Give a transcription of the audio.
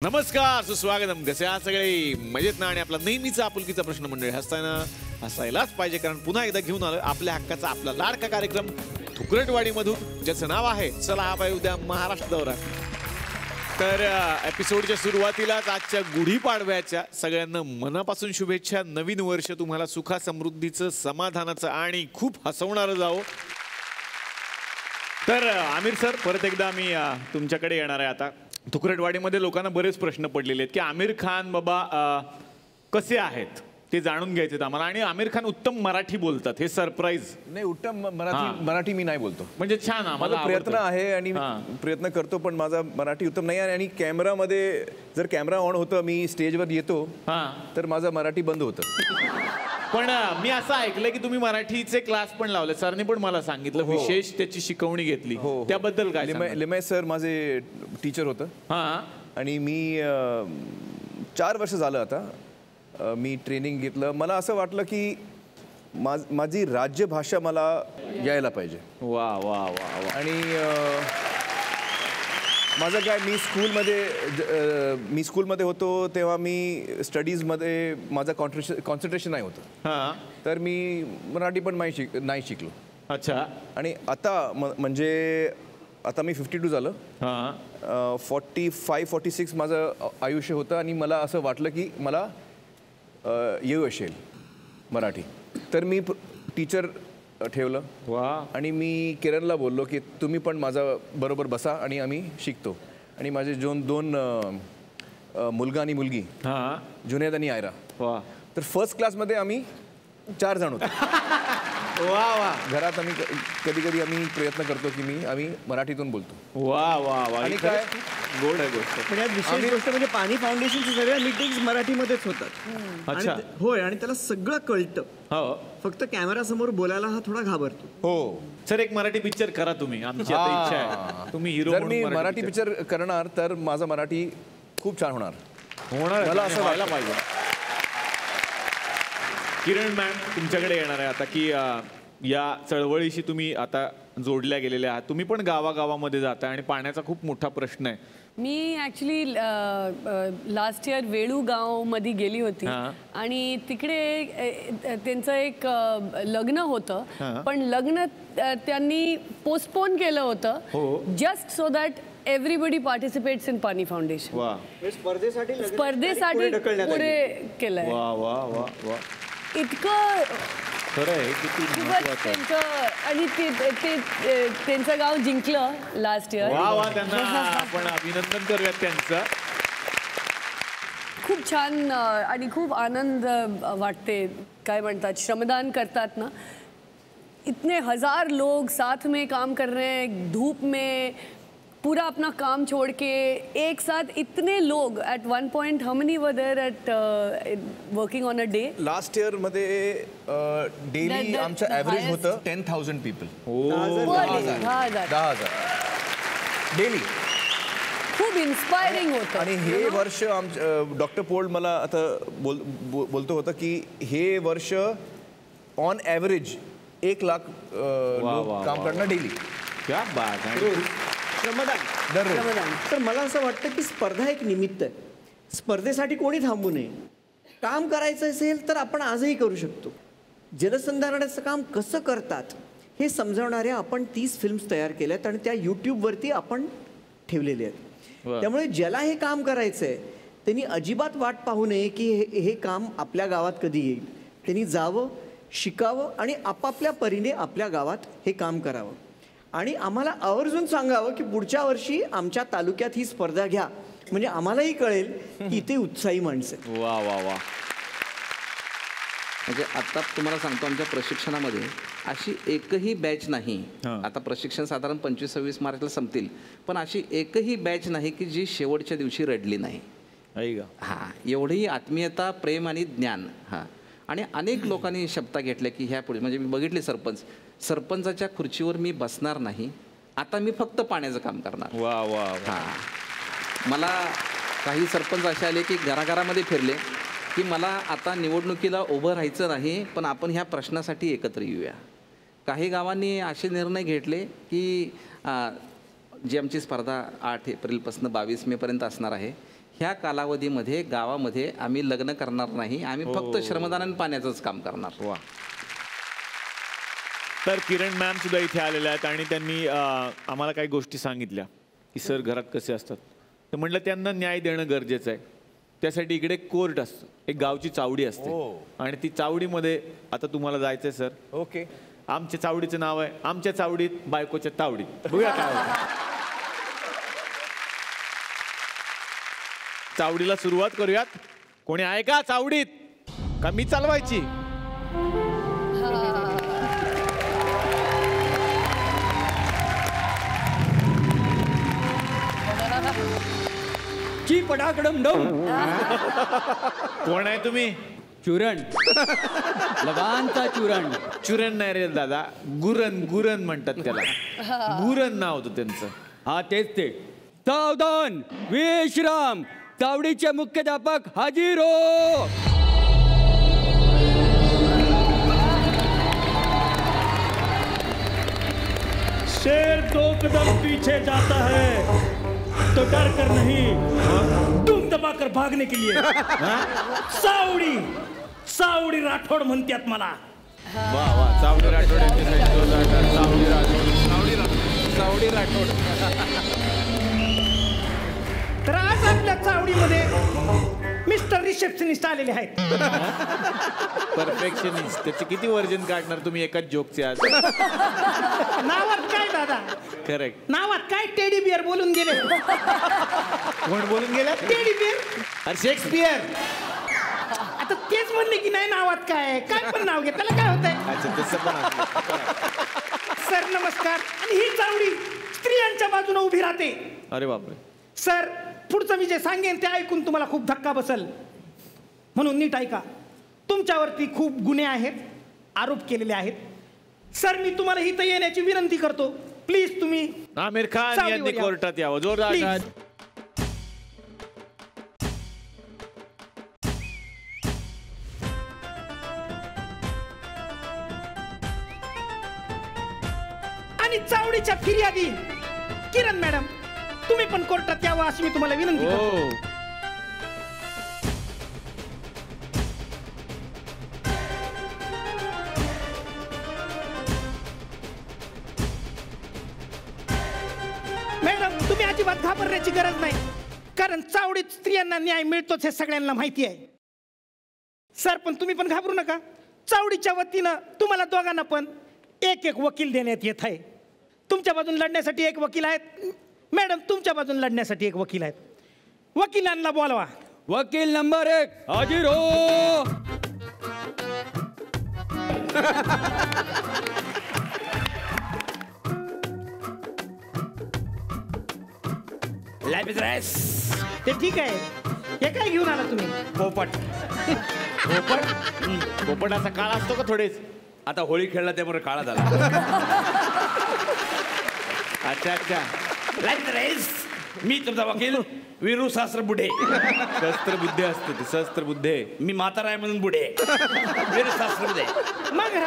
नमस्कार, सुस्वागतम. कसे आहात सगळे? मजेत ना? आणि आपला नेहमीचा आपुलकीचा प्रश्न मंडळी हसायलाच पाहिजे, कारण पुन्हा एकदा घेऊन आलो आपल्या हक्काचा आपला लाडका कार्यक्रम ठुकरटवाडीमधून, ज्याचं नाव आहे चला हा बाई उद्या महाराष्ट्र दौरा. तर एपिसोडच्या सुरुवातीलाच आजच्या गुढीपाडव्याच्या सगळ्यांना मनापासून शुभेच्छा. नवीन वर्ष तुम्हाला सुखा समृद्धीचं, समाधानाचं आणि खूप हसवणारं जावो. तर आमिर सर, परत एकदा मी तुमच्याकडे येणार आहे. आता ठुकरटवाडीमध्ये लोकांना बरेच प्रश्न पडलेले आहेत की आमिर खान बाबा कसे आहेत ते जाणून घ्यायचे आम्हाला. आणि आमिर खान उत्तम मराठी बोलतात, हे सरप्राईज नाही. उत्तम मराठी मी नाही बोलतो. म्हणजे छान, आम्हाला प्रयत्न आहे आणि प्रयत्न करतो, पण माझा मराठी उत्तम नाही आहे. आणि कॅमेरामध्ये जर कॅमेरा ऑन होतं, मी स्टेजवर येतो तर माझं मराठी बंद होतं. पण मी असं ऐकलं की तुम्ही मराठीचे क्लास पण लावले. सरने पण मला सांगितलं, विशेष त्याची शिकवणी घेतली. त्याबद्दल काय? लिमय सर माझे टीचर होतं आणि मी 4 वर्ष झालं आता मी ट्रेनिंग घेतलं. मला असं वाटलं की माझी राजभाषा मला यायला पाहिजे. वा वा वा वा. आणि माझं काय, मी स्कूलमध्ये होतो तेव्हा मी स्टडीजमध्ये माझं कॉन्सन्ट्रेशन नाही होतं. तर मी मराठी पण नाही शिकलो. अच्छा. आणि आता म्हणजे आता मी 52 झालं. 45-46 माझं आयुष्य होतं आणि मला असं वाटलं की मला येऊ असेल मराठी. तर मी टीचर ठेवलं. आणि मी किरणला बोललो की तुम्ही पण माझा बरोबर बसा आणि आम्ही शिकतो. आणि माझे दोन मुलगा आणि मुलगी, जुनेद आणि आयरा. तर फर्स्ट क्लासमध्ये आम्ही 4 जण होतो. वा वा. घरात आम्ही कधी आम्ही प्रयत्न करतो की आम्ही मराठीतून बोलतो. वा वा वा. आणि काय गोड आहे गोष्ट. पण यात विशेष गोष्ट म्हणजे पाणी फाउंडेशनच्या सगळ्या मीटिंग्स मराठीमध्येच होतात. अच्छा. होय, आणि त्याला सगळं कळतं. फक्त कॅमेरा समोर बोलायला हा थोडा घाबरतो. हो सर, एक मराठी पिक्चर करा तुम्ही, आमची आता इच्छा आहे. तुम्ही हिरो. जर मी मराठी पिक्चर करणार तर माझा मराठी खूप छान होणार. मला असं व्हायला पाहिजे. किरण मॅम, तुमच्याकडे येणार आहे आता की या चळवळीशी तुम्ही आता जोडल्या गेलेल्या आहात. तुम्ही पण गावागावामध्ये जाता आणि पाण्याचा खूप मोठा प्रश्न आहे. मी ॲक्च्युली लास्ट इयर वेळूगावमध्ये गेली होती आणि तिकडे त्यांचं एक लग्न होतं, पण लग्न त्यांनी पोस्टपोन केलं होतं just so that everybody participates in पाणी फाउंडेशन. स्पर्धेसाठी पुढे केलंय. वा वा वा वा. इतकं खरं आहे. किती आणि त्यांचं गाव जिंकलं लास्ट इयर. वा वा. त्यांना आपण अभिनंदन करूयात त्यांचं. खूप छान आणि खूप आनंद वाटते. काय म्हणतात, श्रमदान करतात ना, इतने 1000 लोग साथ में काम कर रहे हैं, धूप में पूरा अपना काम छोड़ के एक साथ इतने लोग at one point. How many were there at working on a day? Last year मध्ये डेली आमचं ॲव्हरेज होतं 10,000 पीपल. 10,000 डेली. खूप इन्स्पायरिंग होतं. आणि हे वर्ष डॉक्टर पोल्ड मला आता बोलतो होतं की हे वर्ष ऑन ॲव्हरेज 1 लाख लोक काम करणं डेली. क्या बात आहे. श्रमदान. तर मला असं वाटतं की स्पर्धा एक निमित्त आहे. स्पर्धेसाठी कोणी थांबू नये. काम करायचं असेल तर आपण आजही करू शकतो. जलसंधारणाचं काम कसं करतात हे समजावणाऱ्या आपण 30 फिल्म्स तयार केल्यात आणि त्या यूट्यूबवरती आपण ठेवलेल्या आहेत. त्यामुळे ज्याला हे काम करायचं आहे त्यांनी अजिबात वाट पाहू नये की हे काम आपल्या गावात कधी येईल. त्यांनी जावं, शिकावं आणि आपापल्या परीने आपल्या गावात हे काम करावं. आणि आम्हाला आवर्जून सांगावं की पुढच्या वर्षी आमच्या तालुक्यात ही स्पर्धा घ्या, म्हणजे आम्हालाही कळेल की इथे उत्साही माणसं आहेत. वा वा वा. म्हणजे आता तुम्हाला सांगतो, आमच्या प्रशिक्षणामध्ये अशी एकही बॅच नाही. आता प्रशिक्षण साधारण 25-26 मार्चला संपतील, पण अशी एकही बॅच नाही की जी शेवटच्या दिवशी रडली नाही. एवढी आत्मीयता, प्रेम आणि ज्ञान. आणि अनेक लोकांनी शपथ घेतल्या की ह्या पुढे, म्हणजे मी बघितले सरपंचाच्या खुर्चीवर मी बसणार नाही, आता मी फक्त पाण्याचं काम करणार. वा वा. मला काही सरपंच असे आले की घराघरामध्ये फिरले की मला आता निवडणुकीला उभं राहायचं नाही, पण आपण ह्या प्रश्नासाठी एकत्र येऊया. काही गावांनी असे निर्णय घेतले की जी आमची स्पर्धा 8 एप्रिलपासून 22 मेपर्यंत असणार आहे, ह्या कालावधीमध्ये गावामध्ये आम्ही लग्न करणार नाही, आम्ही फक्त श्रमदान आणि पाण्याचंच काम करणार. वा. तर किरण मॅम सुद्धा इथे आलेल्या आहेत आणि त्यांनी आम्हाला काही गोष्टी सांगितल्या की सर घरात कसे असतात. तर म्हटलं त्यांना न्याय देणं गरजेचं आहे. त्यासाठी इकडे कोर्ट असतं, एक गावची चावडी असते आणि ती चावडीमध्ये आता तुम्हाला जायचंय सर. ओके. आमच्या चावडीचं नाव आहे आमच्या चावडीत बायकोच्या तावडीत. बघूया काय होतं. चावडीला सुरुवात करूयात. कोणी आहे का चावडीत का मी चालवायची? ची पडाकडम डम. कोण आहे तुम्ही? चुरण. लगानचा चुरण. चुरण नाही रे दादा, गुरन. गुरन म्हणतात त्याला. गुरन नाव होतं त्यांचं. हा तेच ते. सावधान विश्राम. चावडीचे मुख्याध्यापक हाजीर हो. शेर 2 कदम पीछे जाता है तो डर कर नहीं, दुम दबाकर भागने के लिए. सावडी. सावडी राठोड म्हणतात मला. वा वा. चावडी राठोड यांच्यासाठी जोरदार टाळ्या. चावडी राठोड. सावडी राठोड. सावडी राठोड. तर आज आपल्या चावडीमध्ये मिस्टर रिसेप्शनिस्ट आलेले आहेत. परफेक्शनिस्ट. त्याचे किती वर्जन काढणार तुम्ही एकाच जोकचे आज? नावात काय दादा? करेक्ट. नावात काय टेडी बिअर बोलून गेले. कोण बोलून गेला? Teddy bear. अरे शेक्सपियर. आता तेच म्हणले की नाही नावात काय, काय पण नाव घे, त्याला काय होतंय. अच्छा तसं पण असतं. सर नमस्कार. आणि ही चावडी स्त्रियांच्या बाजूने उभी राहते. अरे बापरे. सर पुढचं मी जे सांगेन ते ऐकून तुम्हाला खूप धक्का बसल, म्हणून नीट ऐका. तुमच्यावरती खूप गुन्हे आहेत, आरोप केलेले आहेत. सर मी तुम्हाला इथं येण्याची विनंती करतो. प्लीज तुम्ही आमिर खान चावडीवर यांनी या. कोर्टात यावं. जोरदार Please. टाळ्या. आणि चावडीच्या फिर्यादी किरण मॅडम तुम्ही पण कोर्टात यावं अशी मी तुम्हाला विनंती करतो. हो. मॅडम तुम्ही अजिबात घाबरण्याची गरज नाही, कारण चावडीत स्त्रियांना न्याय मिळतोच हे सगळ्यांना माहिती आहे. सर पण तुम्ही पण घाबरू नका. चावडीच्या वतीनं तुम्हाला दोघांना पण एक वकील देण्यात येत आहे. तुमच्या बाजून लढण्यासाठी एक वकील आहेत. मॅडम तुमच्या बाजून लढण्यासाठी एक वकील आहेत. वकिलांना बोलवा. वकील नंबर 1 हाजीर हो. ते ठीक आहे. हे काय घेऊन आला तुम्ही? पोपट. पोपट. पोपटाचा काळ असतो का थोडेच? आता होळी खेळला त्यामुळे काळा झाला. अच्छा अच्छा. मी तुमचा वकील वीरू सहस्त्र बुढे. शस्त्रबुद्धे असते ते. शस्त्रबुद्धे. मी म्हातारा आहे म्हणून बुढे. वीरू सहस्त्र बुढे. मग